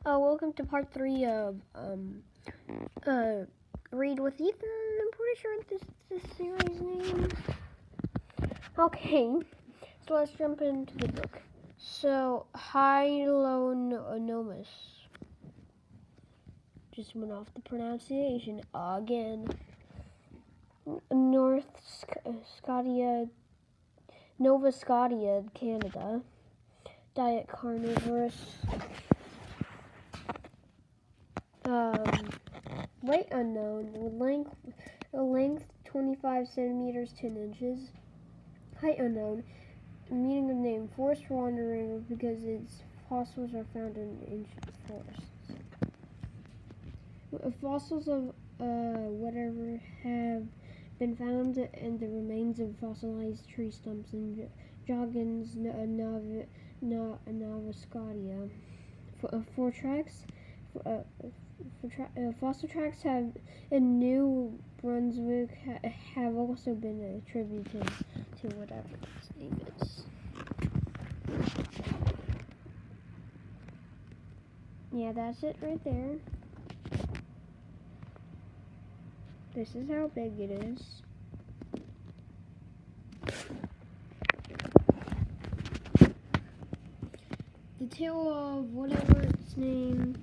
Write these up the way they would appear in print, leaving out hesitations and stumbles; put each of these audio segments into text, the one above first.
Welcome to part 3 of Read with Ethan. I'm pretty sure this is the series name. Okay, so let's jump into the book. So, Hylonomus. Just went off the pronunciation again. Nova Scotia, Canada. Diet carnivorous. Weight unknown. Length 25 centimeters 10 inches. Height unknown. Meaning of name forest wandering because its fossils are found in ancient forests. Fossils of whatever have been found in the remains of fossilized tree stumps in Joggins, Nova Scotia. Fossil tracks in New Brunswick have also been attributed to whatever its name is. Yeah, that's it right there. This is how big it is. The tail of whatever its name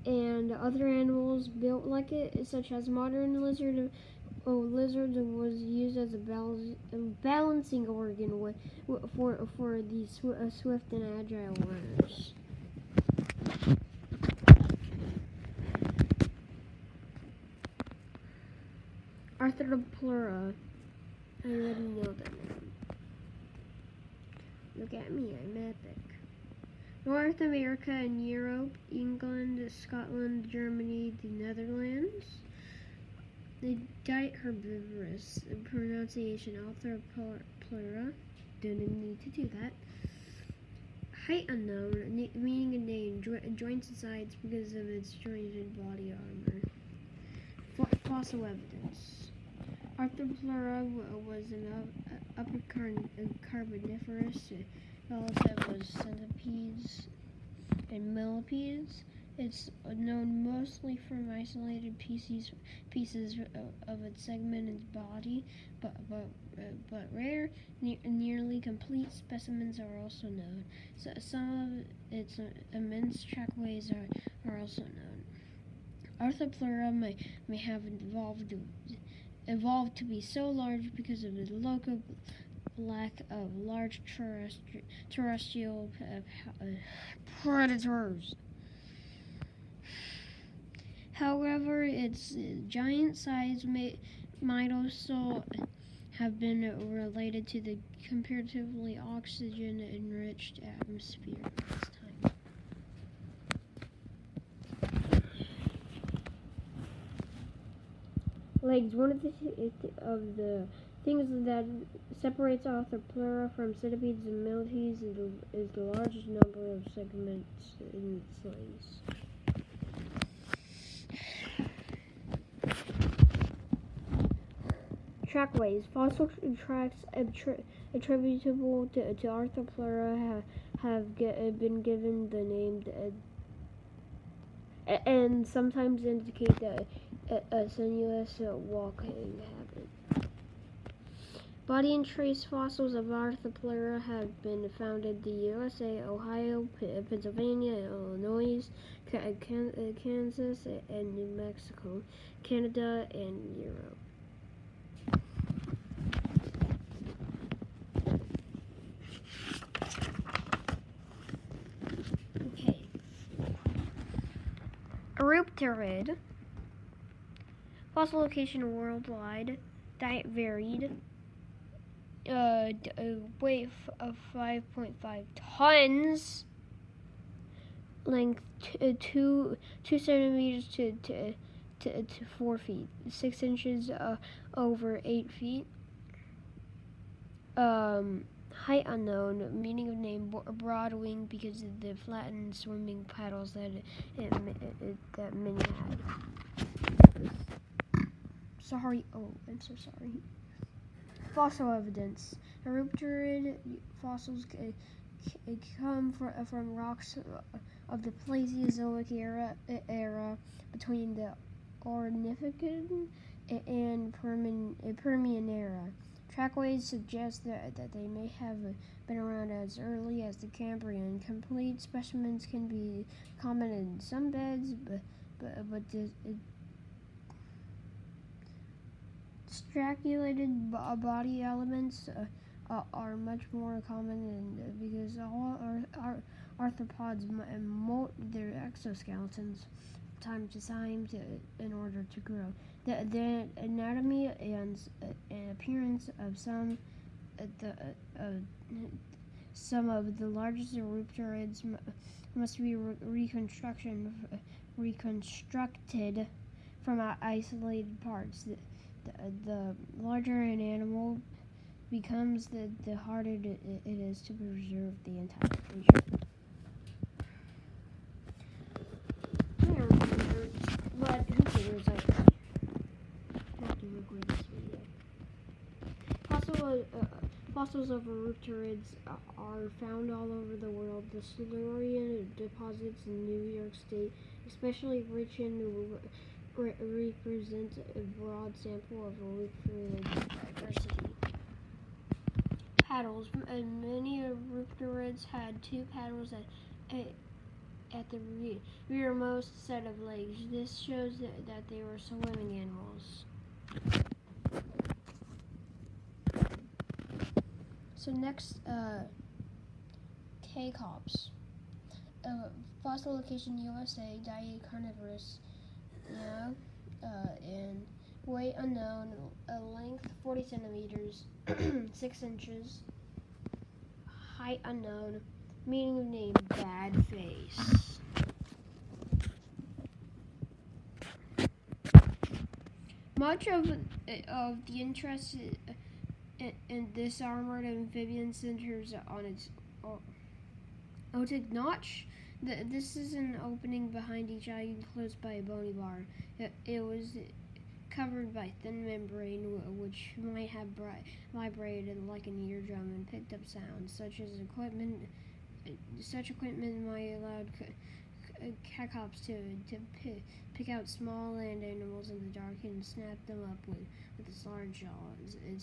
and other animals built like it, such as modern lizard was used as a balancing organ for these swift and agile runners. Arthropleura. I already know that name. Look at me, I'm epic. North America and Europe, England, Scotland, Germany, the Netherlands. The diet herbivorous. Pronunciation Arthropleura. Didn't need to do that. Height unknown. Meaning of name joints and sides because of its jointed body armor. Fossil evidence. Arthropleura was an upper Carboniferous. It also was centipedes and millipedes. It's known mostly from isolated pieces of its segmented body, but rare, nearly complete specimens are also known. So some of its immense trackways are also known. Arthropleura may have evolved to be so large because of the local lack of large terrestrial predators. However, its giant size might also have been related to the comparatively oxygen-enriched atmosphere at this time. Legs. One of the things that separates Arthropleura from centipedes and millipedes is the largest number of segments in its legs. Trackways. Fossil tracks attributable to Arthropleura have been given the name and sometimes indicate a sinuous walking habit. Body and trace fossils of Arthropleura have been found in the USA, Ohio, Pennsylvania, Illinois, Kansas, and New Mexico, Canada, and Europe. Okay. Eruptorid. Fossil location worldwide. Diet varied. Weight of 5.5 tons. Length 2 centimeters to 4 feet. 6 inches over 8 feet. Height unknown. Meaning of name broad wing because of the flattened swimming paddles that many had. Sorry. Oh, I'm so sorry. Fossil evidence. Eruptorid fossils come from rocks of the Paleozoic era between the Ornithican and Permian era. Trackways suggest that they may have been around as early as the Cambrian. Complete specimens can be common in some beds, but strangulated body elements are much more common, because all arthropods molt their exoskeletons time to time in order to grow. The anatomy and appearance of some of the largest eruptorids must be reconstructed from isolated parts. The larger an animal becomes, the harder it is to preserve the entire creature. But who cares? I have to record this video. Fossils of eruptorids are found all over the world. The Silurian deposits in New York State, especially rich in represent a broad sample of eruptorid diversity. Paddles. Many eruptorids had two paddles at the rearmost set of legs. This shows that they were swimming animals. So next, K-Cops. Fossil location USA, diet carnivorous, and weight unknown, length 40 centimeters, 6 inches, height unknown, meaning of name bad face. Much of the interest in this armored amphibian centers on its otic notch. This is an opening behind each eye enclosed by a bony bar. It was covered by thin membrane, which might have vibrated like an eardrum and picked up sounds. Such equipment might allow K-Cops to pick out small land animals in the dark and snap them up with its large jaws. It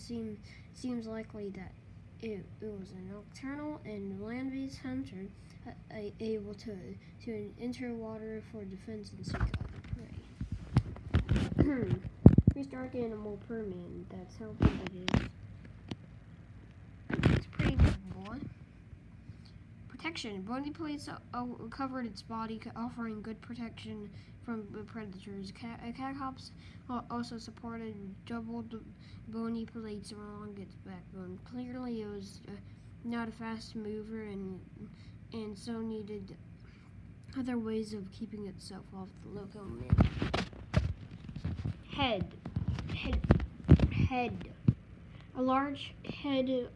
seems likely that it was a nocturnal and land-based hunter, able to enter water for defense and seek other prey. This dark animal Permian, that's how big it is. It's pretty big, boy. Protection. Bony plates covered its body, offering good protection from predators. K-Cops also supported doubled bony plates along its backbone. Clearly, it was not a fast mover and so needed other ways of keeping itself off the local men. Head. A large head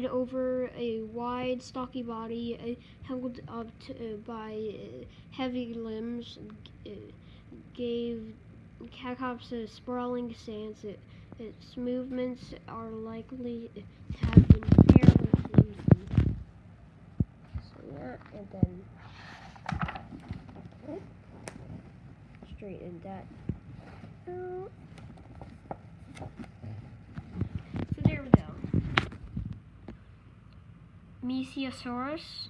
over a wide, stocky body, held up by heavy limbs, gave K-Cops a sprawling stance. Its movements are likely to have been fairly flimsy. So that, and then straighten that out. So there we go. Mesiosaurus.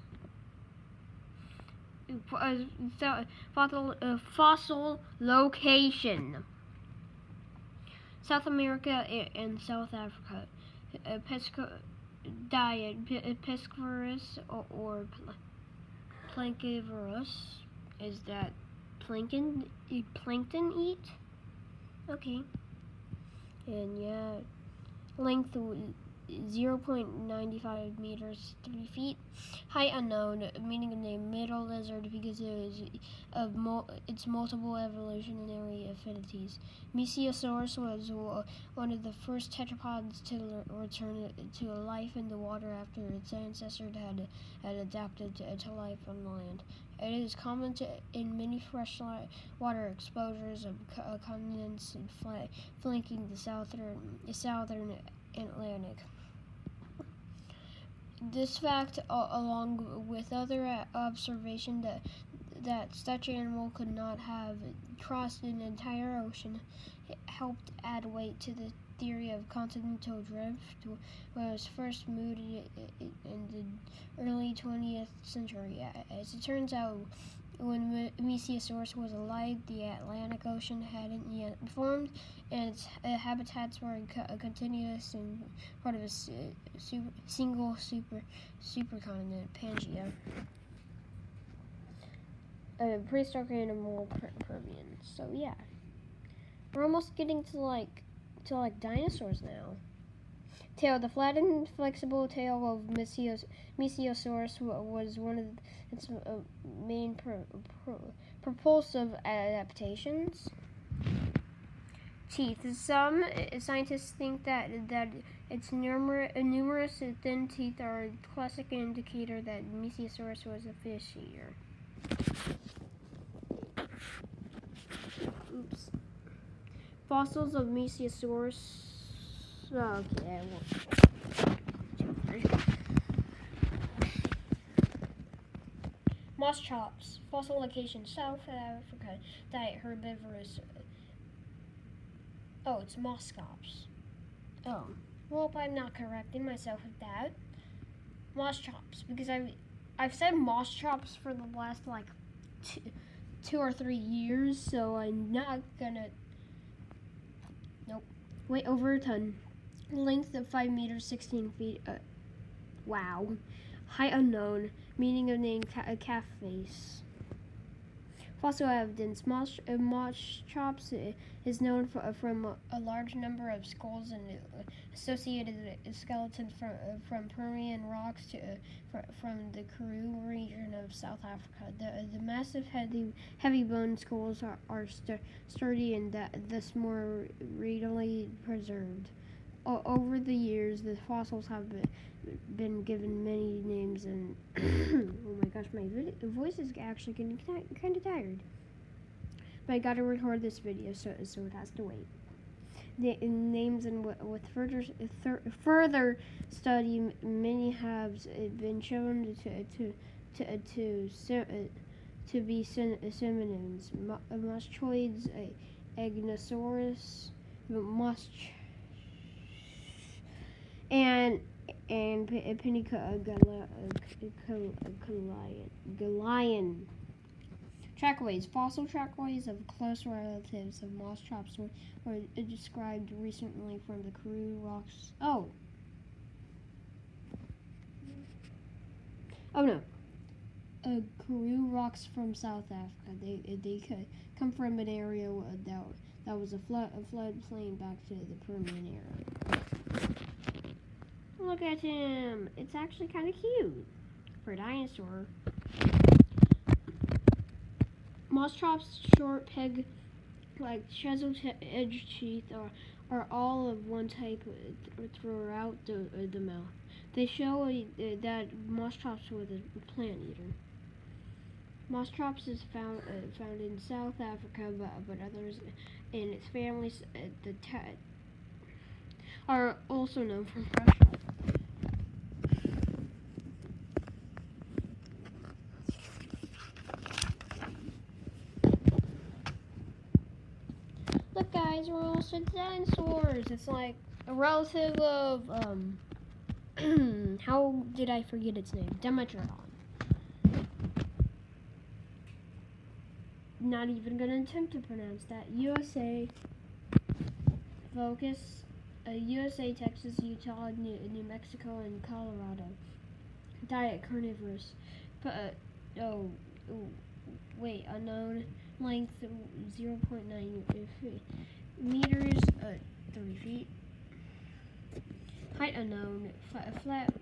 Fossil location. South America and South Africa. Diet. Piscivorous or planktivorous. Is that plankton eat? Okay. And yeah, length 0.95 meters, 3 feet. Height unknown, meaning of name middle lizard because its multiple evolutionary affinities. Mesiosaurus was one of the first tetrapods to return to life in the water after its ancestors had adapted to life on the land. It is common in many freshwater exposures of continents flanking the southern Atlantic. This fact, along with other observation that such animal could not have crossed an entire ocean, helped add weight to the theory of continental drift, was first mooted in the early 20th century. As it turns out, when Mesiosaurus was alive, the Atlantic Ocean hadn't yet formed, and its habitats were continuous and part of a single supercontinent, Pangea. Prehistoric animal Permian. So yeah, we're almost getting to like dinosaurs now. Tail. The flattened, flexible tail of Mesiosaurus was one of its main propulsive adaptations. Teeth. Some scientists think that its numerous thin teeth are a classic indicator that Mesiosaurus was a fish eater. Oops. Fossils of Mesiosaurus. Okay, I won't. Moss chops. Fossil location: South Africa. Diet: herbivorous. Oh, it's moss chops. Oh, well, I'm not correcting myself with that. Moss chops, because I've said moss chops for the last like 2 or 3 years, so I'm not gonna. Nope. Weight over a ton. Length of 5 meters, 16 feet. Wow. Height unknown. Meaning of name: calf face. Fossil evidence: moss chops is known from a large number of skulls and associated skeletons from Permian rocks from the Karoo region of South Africa. The massive heavy bone skulls are sturdy and thus more readily preserved. Over the years, the fossils have been given many names, and oh my gosh, my voice is actually getting kind of tired. But I gotta record this video, so it has to wait. The names, and with further study, many have been shown to be synonyms. Moschoids, Agnosaurus, and Penicillian. Trackways. Fossil trackways of close relatives of moss chops were described recently from the Karoo rocks. Oh no. Karoo rocks from South Africa. They could come from an area that was a floodplain back to the Permian era. Look at him. It's actually kind of cute for a dinosaur. Moss chops, short peg like chisel-edged teeth are all of one type throughout the mouth. They show that moss chops was a plant eater. Moss chops is found in South Africa, but others in its families are also known from Russia. Look, guys, we're almost at dinosaurs. It's like a relative of how did I forget its name? Dimetrodon. Not even gonna attempt to pronounce that. USA, Focus, USA, Texas, Utah, New Mexico, and Colorado. Diet: carnivorous. Wait, unknown. Length 0.9 meters, 30 feet. Height unknown. Flat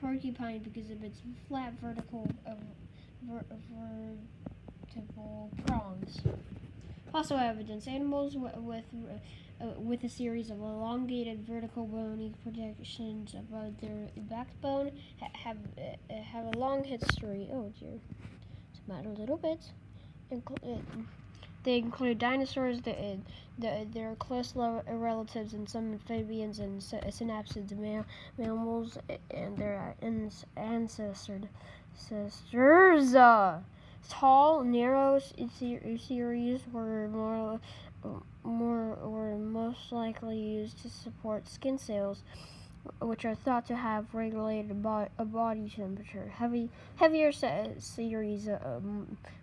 porcupine because of its flat vertical prongs. Fossil evidence: animals with a series of elongated vertical bony projections above their backbone have a long history. Oh dear, it's about a little bit. They include dinosaurs, their close relatives, and some amphibians and synapsids, mammals, and their ancestors. Tall, narrow series were most likely used to support skin cells, which are thought to have regulated body temperature. Heavier series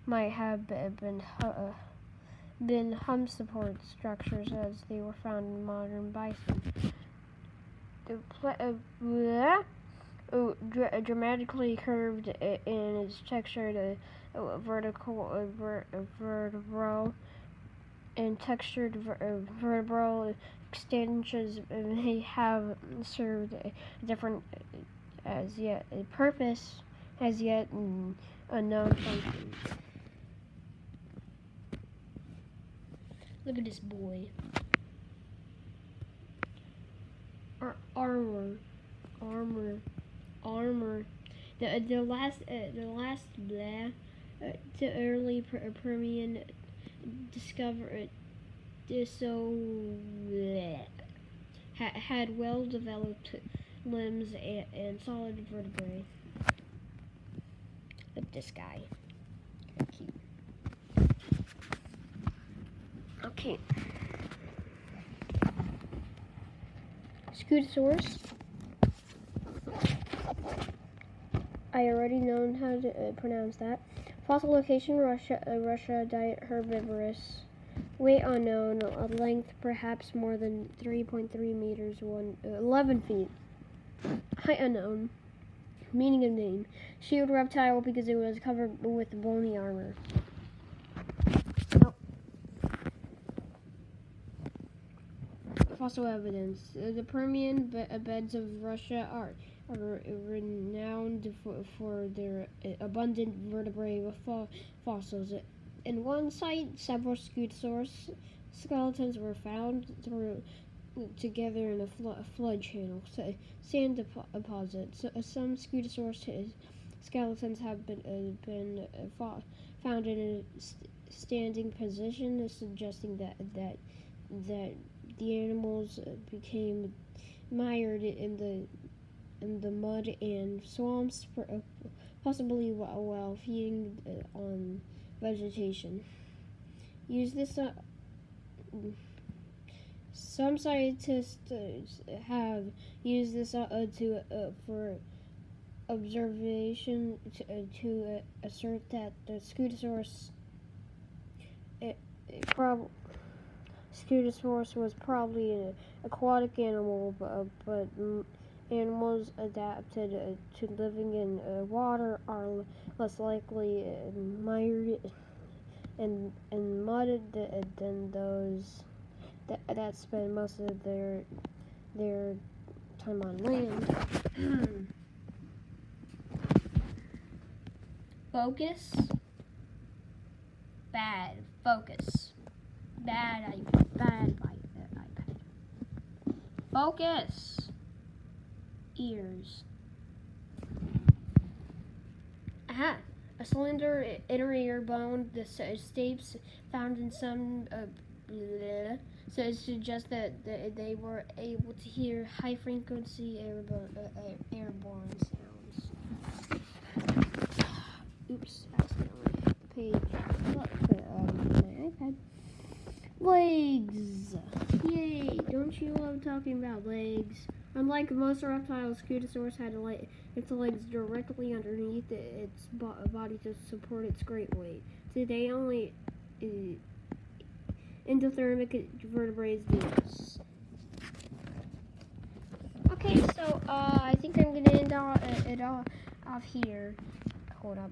might have been hum support structures, as they were found in modern bison. Dramatically curved in its textured vertebral and textured vertebral extensions may have served a different purpose as yet unknown function. Look at this boy. Armor. The last the early Permian discovered had well-developed limbs and solid vertebrae. Look at this guy. Cute. Okay. Scutosaurus. I already know how to pronounce that. Fossil location: Russia. Diet: herbivorous. Weight unknown. Length perhaps more than 3.3 meters. 11 feet. Height unknown. Meaning of name: shield reptile because it was covered with bony armor. Fossil evidence: the Permian beds of Russia are renowned for their abundant vertebrate fossils. In one site, several Scutosaurus skeletons were found together in a flood channel, sand deposit. Some Scutosaurus skeletons have been found in a standing position, suggesting that the animals became mired in the mud and swamps, possibly while feeding on vegetation. Some scientists have used this for observation to assert that the Scutosaurus was probably an aquatic animal, but animals adapted to living in water are less likely mired in mud than those that spend most of their time on land. Focus. Bad. Focus. Bad iPad. Focus. Ears. Aha! A slender inner ear bone. The stapes found in some so it suggests that they were able to hear high-frequency airborne sounds. Oops, accidentally page. My iPad. Legs! Yay! Don't you love talking about legs? Unlike most reptiles, Scutosaurus had its legs directly underneath its body to support its great weight. Today, only endothermic vertebrates do this. Okay, so I think I'm gonna end it off here. Hold up.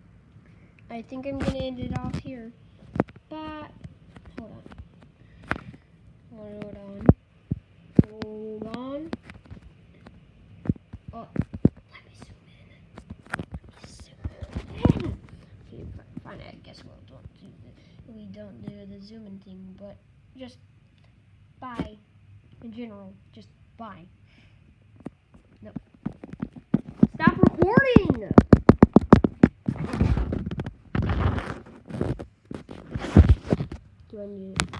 I think I'm gonna end it off here. But hold on. Hold on. Oh, let me zoom in. Okay, fine. I guess we don't do the zooming thing, but just bye. In general, just bye. No. Stop recording! Do when you